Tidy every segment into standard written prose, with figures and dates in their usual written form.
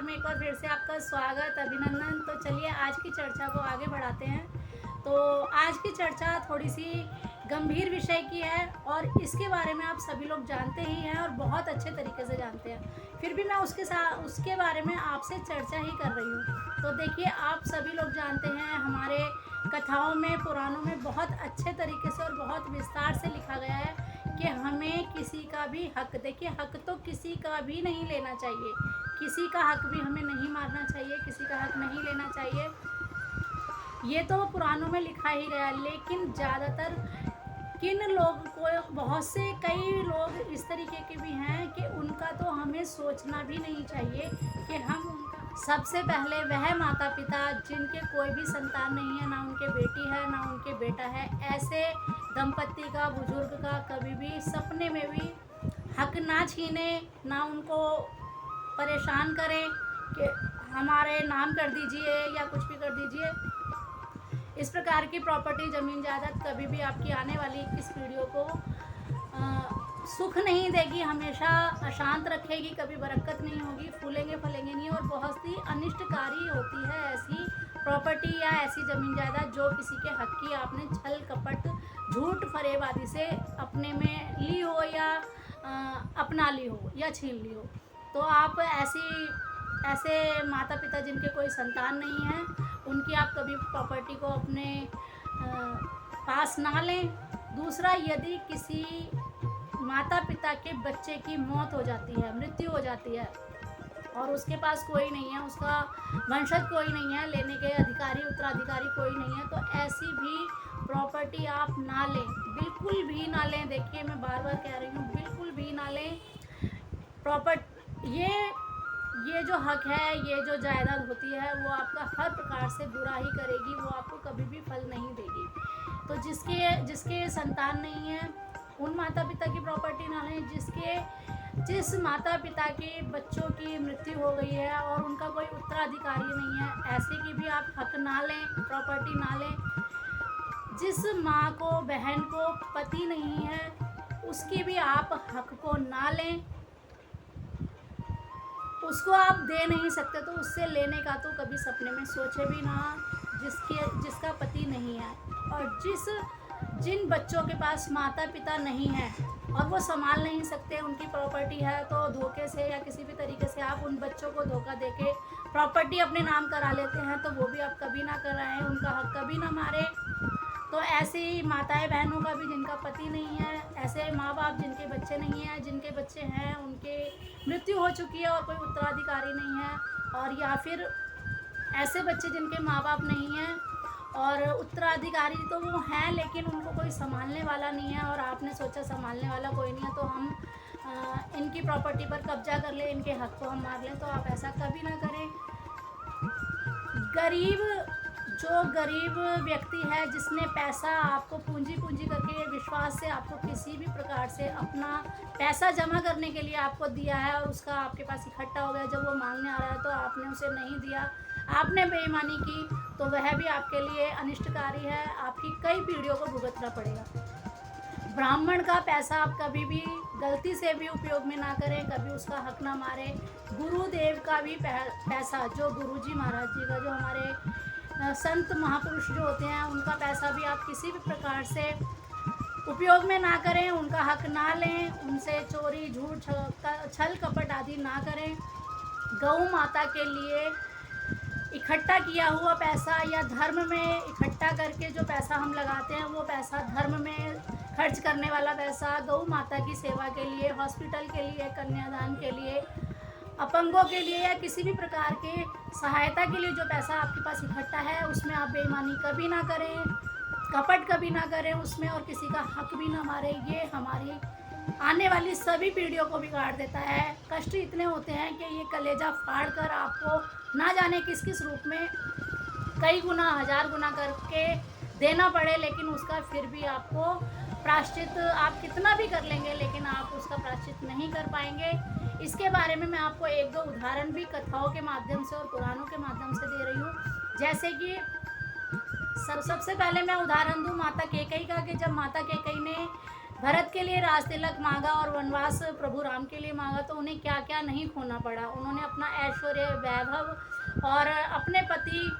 में एक बार फिर से आपका स्वागत, अभिनंदन। तो चलिए आज की चर्चा को आगे बढ़ाते हैं। तो आज की चर्चा थोड़ी सी गंभीर विषय की है और इसके बारे में आप सभी लोग जानते ही हैं और बहुत अच्छे तरीके से जानते हैं। फिर भी मैं उसके बारे में आपसे चर्चा ही कर रही हूँ। तो देखिए, आप सभी लोग जानते हैं हमारे कथाओं में, पुराणों में बहुत अच्छे तरीके से और बहुत विस्तार से लिखा गया है कि हमें किसी का भी हक, देखिए हक तो किसी का भी नहीं लेना चाहिए, किसी का हक भी हमें नहीं मारना चाहिए, किसी का हक नहीं लेना चाहिए। ये तो पुराणों में लिखा ही गया, लेकिन ज़्यादातर किन लोग को, बहुत से कई लोग इस तरीके के भी हैं कि उनका तो हमें सोचना भी नहीं चाहिए कि हम उनका, सबसे पहले वह माता पिता जिनके कोई भी संतान नहीं है, ना उनके बेटी है ना उनके बेटा है, ऐसे दंपत्ति का, बुजुर्ग का कभी भी सपने में भी हक ना छीने, ना उनको परेशान करें कि हमारे नाम कर दीजिए या कुछ भी कर दीजिए। इस प्रकार की प्रॉपर्टी, ज़मीन जायदाद कभी भी आपकी आने वाली इस पीढ़ियों को सुख नहीं देगी, हमेशा अशांत रखेगी, कभी बरकत नहीं होगी, फूलेंगे फलेंगे नहीं, और बहुत ही अनिष्टकारी होती है ऐसी प्रॉपर्टी या ऐसी ज़मीन जायदाद जो किसी के हक की आपने छल कपट, झूठ फरेब आदि से अपने में ली हो या अपना ली हो या छीन ली हो। तो आप ऐसे माता पिता जिनके कोई संतान नहीं है, उनकी आप कभी प्रॉपर्टी को अपने पास ना लें। दूसरा, यदि किसी माता पिता के बच्चे की मौत हो जाती है, मृत्यु हो जाती है और उसके पास कोई नहीं है, उसका वंशज कोई नहीं है, लेने के अधिकारी उत्तराधिकारी कोई नहीं है, तो ऐसी भी प्रॉपर्टी आप ना लें, बिल्कुल भी ना लें। देखिए, मैं बार बार कह रही हूँ, बिल्कुल भी ना लें ये जो हक है, ये जो जायदाद होती है, वो आपका हर प्रकार से बुरा ही करेगी, वो आपको कभी भी फल नहीं देगी। तो जिसके संतान नहीं है, उन माता पिता की प्रॉपर्टी ना लें। जिस माता पिता के बच्चों की मृत्यु हो गई है और उनका कोई उत्तराधिकारी नहीं है, ऐसे की भी आप हक ना लें, प्रॉपर्टी ना लें। जिस माँ को, बहन को पति नहीं है, उसकी भी आप हक को ना लें। उसको आप दे नहीं सकते तो उससे लेने का तो कभी सपने में सोचे भी ना, जिसका पति नहीं है। और जिन बच्चों के पास माता पिता नहीं है और वो संभाल नहीं सकते, उनकी प्रॉपर्टी है, तो धोखे से या किसी भी तरीके से आप उन बच्चों को धोखा देके प्रॉपर्टी अपने नाम करा लेते हैं, तो वो भी आप कभी ना कराएं, उनका हक कभी ना मारें। तो ऐसी माताएं बहनों का भी जिनका पति नहीं है, ऐसे माँ बाप जिनके बच्चे नहीं हैं, जिनके बच्चे हैं उनके मृत्यु हो चुकी है और कोई उत्तराधिकारी नहीं है, और या फिर ऐसे बच्चे जिनके माँ बाप नहीं हैं और उत्तराधिकारी तो वो हैं लेकिन उनको कोई संभालने वाला नहीं है, और आपने सोचा संभालने वाला कोई नहीं है तो हम इनकी प्रॉपर्टी पर कब्जा कर लें, इनके हक को हम मार लें। तो आप ऐसा कभी ना करें। जो गरीब व्यक्ति है, जिसने पैसा आपको पूंजी करके विश्वास से आपको किसी भी प्रकार से अपना पैसा जमा करने के लिए आपको दिया है और उसका आपके पास इकट्ठा हो गया, जब वो मांगने आ रहा है तो आपने उसे नहीं दिया, आपने बेईमानी की, तो वह भी आपके लिए अनिष्टकारी है, आपकी कई पीढ़ियों को भुगतना पड़ेगा। ब्राह्मण का पैसा आप कभी भी गलती से भी उपयोग में ना करें, कभी उसका हक ना मारें। गुरुदेव का भी पैसा, जो गुरुजी महाराज जी का, जो हमारे संत महापुरुष जो होते हैं, उनका पैसा भी आप किसी भी प्रकार से उपयोग में ना करें, उनका हक ना लें, उनसे चोरी, झूठ, छल कपट आदि ना करें। गौ माता के लिए इकट्ठा किया हुआ पैसा या धर्म में इकट्ठा करके जो पैसा हम लगाते हैं, वो पैसा धर्म में खर्च करने वाला पैसा, गौ माता की सेवा के लिए, हॉस्पिटल के लिए, कन्यादान के लिए, अपंगों के लिए या किसी भी प्रकार के सहायता के लिए जो पैसा आपके पास इकट्ठा है, उसमें आप बेईमानी कभी ना करें, कपट कभी ना करें उसमें, और किसी का हक भी ना मारें। ये हमारी आने वाली सभी पीढ़ियों को बिगाड़ देता है। कष्ट इतने होते हैं कि ये कलेजा फाड़ कर आपको ना जाने किस किस रूप में कई गुना, 1000 गुना करके देना पड़े, लेकिन उसका फिर भी आपको प्रायश्चित, आप कितना भी कर लेंगे लेकिन आप उसका प्रायश्चित नहीं कर पाएंगे। इसके बारे में मैं आपको एक दो उदाहरण भी कथाओं के माध्यम से और पुराणों के माध्यम से दे रही हूँ। जैसे कि सबसे पहले मैं उदाहरण दूँ माता कैकेयी का, कि जब माता कैकेयी ने भरत के लिए राज तिलक मांगा और वनवास प्रभु राम के लिए मांगा, तो उन्हें क्या क्या नहीं खोना पड़ा। उन्होंने अपना ऐश्वर्य, वैभव और अपने पति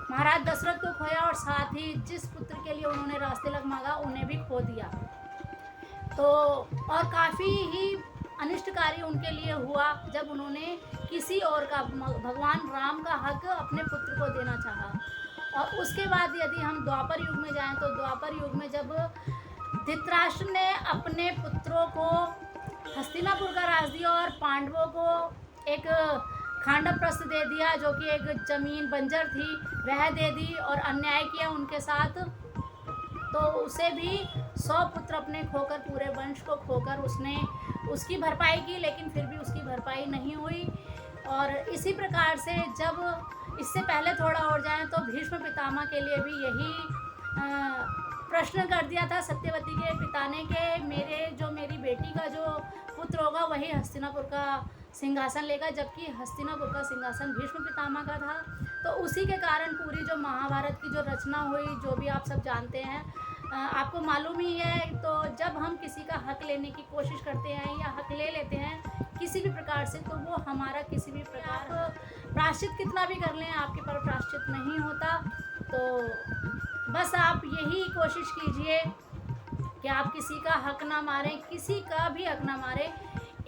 महाराज दशरथ को खोया, और साथ ही जिस पुत्र के लिए उन्होंने राज तिलक मांगा उन्हें भी खो दिया। तो और काफ़ी ही अनिष्टकारी उनके लिए हुआ जब उन्होंने किसी और का, भगवान राम का हक अपने पुत्र को देना चाहा। और उसके बाद यदि हम द्वापर युग में जाएं, तो द्वापर युग में जब धृतराष्ट्र ने अपने पुत्रों को हस्तिनापुर का राज दिया और पांडवों को एक खांडवप्रस्थ दे दिया, जो कि एक जमीन बंजर थी, वह दे दी, और अन्याय किया उनके साथ, तो उसे भी 100 पुत्र अपने खोकर, पूरे वंश को खोकर उसने उसकी भरपाई की, लेकिन फिर भी उसकी भरपाई नहीं हुई। और इसी प्रकार से जब इससे पहले थोड़ा और जाएं, तो भीष्म पितामह के लिए भी यही प्रश्न कर दिया था सत्यवती के पिता ने कि मेरी बेटी का जो पुत्र होगा वही हस्तिनापुर का सिंहासन लेगा, जबकि हस्तिनापुर का सिंहासन भीष्म पितामह का था। तो उसी के कारण पूरी जो महाभारत की जो रचना हुई, जो भी आप सब जानते हैं, आपको मालूम ही है। तो जब हम किसी का हक लेने की कोशिश करते हैं या हक ले लेते हैं किसी भी प्रकार से, तो वो हमारा किसी भी प्रकार प्रायश्चित कितना भी कर लें, आपके पर प्रायश्चित नहीं होता। तो बस आप यही कोशिश कीजिए कि आप किसी का हक ना मारें, किसी का भी हक ना मारें।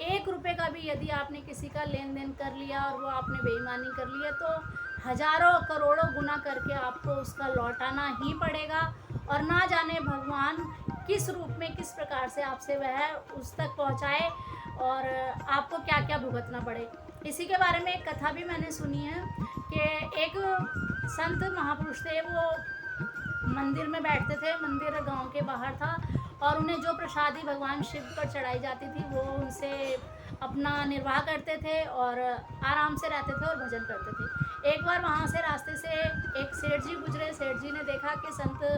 1 रुपये का भी यदि आपने किसी का लेन देन कर लिया और वो आपने बेईमानी कर लिया, तो हजारों करोड़ों गुना करके आपको उसका लौटाना ही पड़ेगा। और ना जाने भगवान किस रूप में, किस प्रकार से आपसे वह उस तक पहुँचाए और आपको क्या क्या भुगतना पड़े। इसी के बारे में एक कथा भी मैंने सुनी है कि एक संत महापुरुष थे, वो मंदिर में बैठते थे, मंदिर गांव के बाहर था, और उन्हें जो प्रसादी भगवान शिव पर चढ़ाई जाती थी वो उनसे अपना निर्वाह करते थे और आराम से रहते थे और भजन करते थे। एक बार वहाँ से रास्ते से एक सेठ जी गुजरे। सेठ जी ने देखा कि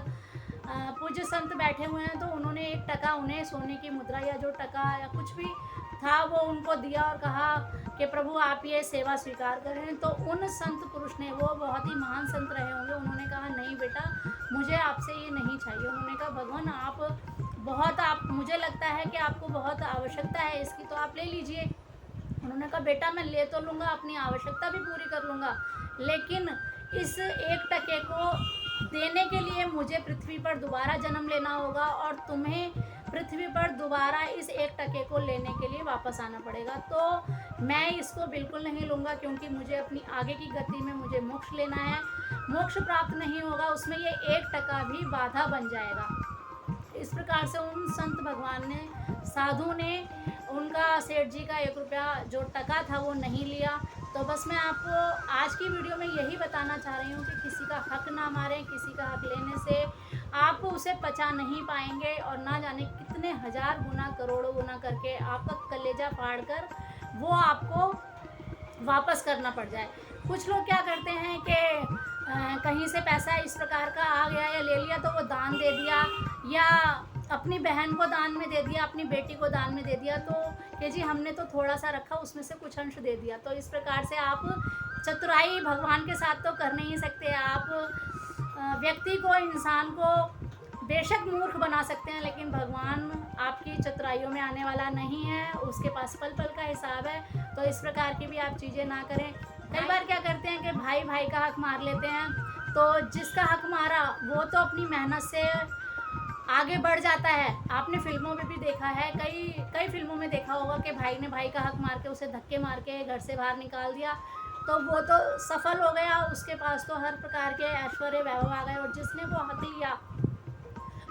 पूज्य संत बैठे हुए हैं, तो उन्होंने 1 टका उन्हें, सोने की मुद्रा या जो टका या कुछ भी था, वो उनको दिया और कहा कि प्रभु आप ये सेवा स्वीकार करें। तो उन संत पुरुष ने, वो बहुत ही महान संत रहे होंगे, उन्होंने कहा नहीं बेटा, मुझे आपसे ये नहीं चाहिए। उन्होंने कहा भगवान मुझे लगता है कि आपको बहुत आवश्यकता है इसकी, तो आप ले लीजिए। उन्होंने कहा बेटा मैं ले तो लूँगा, अपनी आवश्यकता भी पूरी कर लूँगा, लेकिन इस 1 टके को देने के लिए मुझे पृथ्वी पर दोबारा जन्म लेना होगा और तुम्हें पृथ्वी पर दोबारा इस 1 टके को लेने के लिए वापस आना पड़ेगा। तो मैं इसको बिल्कुल नहीं लूँगा, क्योंकि मुझे अपनी आगे की गति में मुझे मोक्ष लेना है। मोक्ष प्राप्त नहीं होगा, उसमें ये 1 टका भी बाधा बन जाएगा। इस प्रकार से उन संत भगवान ने, साधु ने, उनका सेठ जी का 1 रुपया जो टका था वो नहीं लिया। तो बस मैं आपको आज की वीडियो में यही बताना चाह रही हूँ कि किसी का हक ना मारें। किसी का हक लेने से आप उसे पचा नहीं पाएंगे और ना जाने कितने हजार गुना, करोड़ों गुना करके आपका कलेजा फाड़ कर वो आपको वापस करना पड़ जाए। कुछ लोग क्या करते हैं कि कहीं से पैसा इस प्रकार का आ गया या ले लिया, तो वो दान दे दिया, या अपनी बहन को दान में दे दिया, अपनी बेटी को दान में दे दिया, तो कि जी हमने तो थोड़ा सा रखा, उसमें से कुछ अंश दे दिया। तो इस प्रकार से आप चतुराई भगवान के साथ तो कर नहीं सकते। आप व्यक्ति को, इंसान को बेशक मूर्ख बना सकते हैं, लेकिन भगवान आपकी चतुराइयों में आने वाला नहीं है, उसके पास पल पल का हिसाब है। तो इस प्रकार की भी आप चीज़ें ना करें। कई बार क्या करते हैं कि भाई भाई का हक मार लेते हैं, तो जिसका हक मारा वो तो अपनी मेहनत से आगे बढ़ जाता है। आपने फिल्मों में भी देखा है, कई फिल्मों में देखा होगा कि भाई ने भाई का हक मार के उसे धक्के मार के घर से बाहर निकाल दिया, तो वो तो सफल हो गया, उसके पास तो हर प्रकार के ऐश्वर्य वैभव आ गए, और जिसने वो हक लिया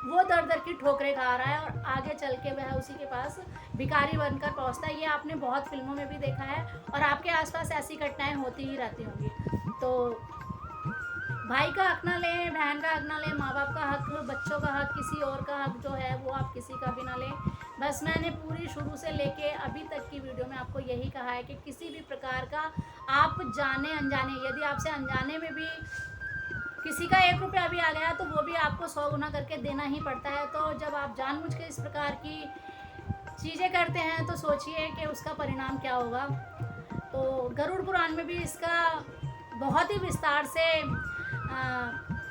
वो दर दर की ठोकरें खा रहा है और आगे चल के वह उसी के पास भिखारी बनकर पहुंचता है। ये आपने बहुत फिल्मों में भी देखा है और आपके आसपास ऐसी घटनाएं होती ही रहती होंगी। तो भाई का हक ना लें, बहन का हक ना लें, माँ बाप का हक, बच्चों का हक, किसी और का हक जो है वो आप किसी का भी ना लें। बस मैंने पूरी शुरू से लेके अभी तक की वीडियो में आपको यही कहा है कि किसी भी प्रकार का आप जाने अनजाने, यदि आपसे अनजाने में भी किसी का 1 रुपया भी आ गया तो वो भी आपको 100 गुना करके देना ही पड़ता है। तो जब आप जानबूझ के इस प्रकार की चीज़ें करते हैं तो सोचिए कि उसका परिणाम क्या होगा। तो गरुड़ पुराण में भी इसका बहुत ही विस्तार से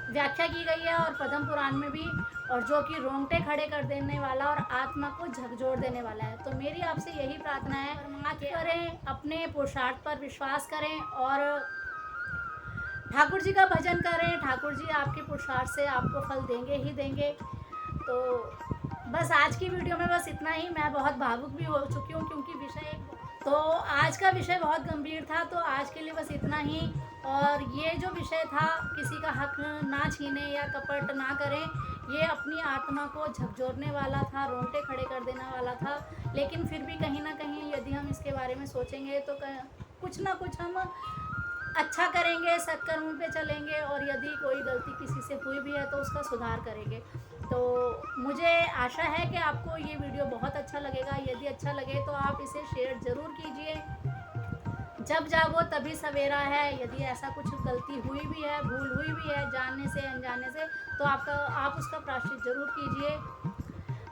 व्याख्या की गई है और पद्म पुराण में भी, और जो कि रोंगटे खड़े कर देने वाला और आत्मा को झकझोर देने वाला है। तो मेरी आपसे यही प्रार्थना है, करें, अपने पुरुषार्थ पर विश्वास करें और ठाकुर जी का भजन करें। ठाकुर जी आपके पुरुषार्थ से आपको फल देंगे ही देंगे। तो बस आज की वीडियो में बस इतना ही। मैं बहुत भावुक भी हो चुकी हूँ क्योंकि आज का विषय बहुत गंभीर था। तो आज के लिए बस इतना ही। और ये जो विषय था, किसी का हक ना छीने या कपट ना करें, ये अपनी आत्मा को झकझोरने वाला था, रोंगटे खड़े कर देने वाला था। लेकिन फिर भी कहीं ना कहीं यदि हम इसके बारे में सोचेंगे तो कुछ ना कुछ हम अच्छा करेंगे, सत्कर्म पे चलेंगे, और यदि कोई गलती किसी से हुई भी है तो उसका सुधार करेंगे। तो मुझे आशा है कि आपको ये वीडियो बहुत अच्छा लगेगा। यदि अच्छा लगे तो आप इसे शेयर ज़रूर कीजिए। जब जागो तभी सवेरा है। यदि ऐसा कुछ गलती हुई भी है, भूल हुई भी है, जानने से अनजाने से, तो आप उसका प्रायश्चित जरूर कीजिए।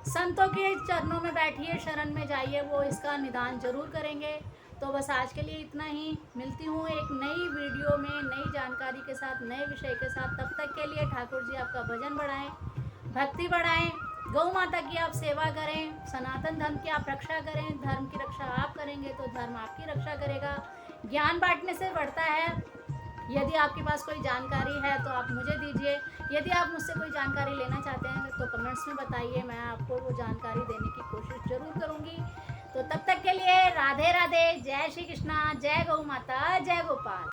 संतों के चरणों में बैठिए, शरण में जाइए, वो इसका निदान जरूर करेंगे। तो बस आज के लिए इतना ही। मिलती हूँ एक नई वीडियो में, नई जानकारी के साथ, नए विषय के साथ। तब तक के लिए ठाकुर जी आपका भजन बढ़ाएं, भक्ति बढ़ाएं, गौ माता की आप सेवा करें, सनातन धर्म की आप रक्षा करें। धर्म की रक्षा आप करेंगे तो धर्म आपकी रक्षा करेगा। ज्ञान बांटने से बढ़ता है। यदि आपके पास कोई जानकारी है तो आप मुझे दीजिए। यदि आप मुझसे कोई जानकारी लेना चाहते हैं तो कमेंट्स में बताइए, मैं आपको वो जानकारी देने की कोशिश ज़रूर करूँगी। तो तब तक के लिए राधे राधे, जय श्री कृष्णा, जय गौ माता, जय गोपाल।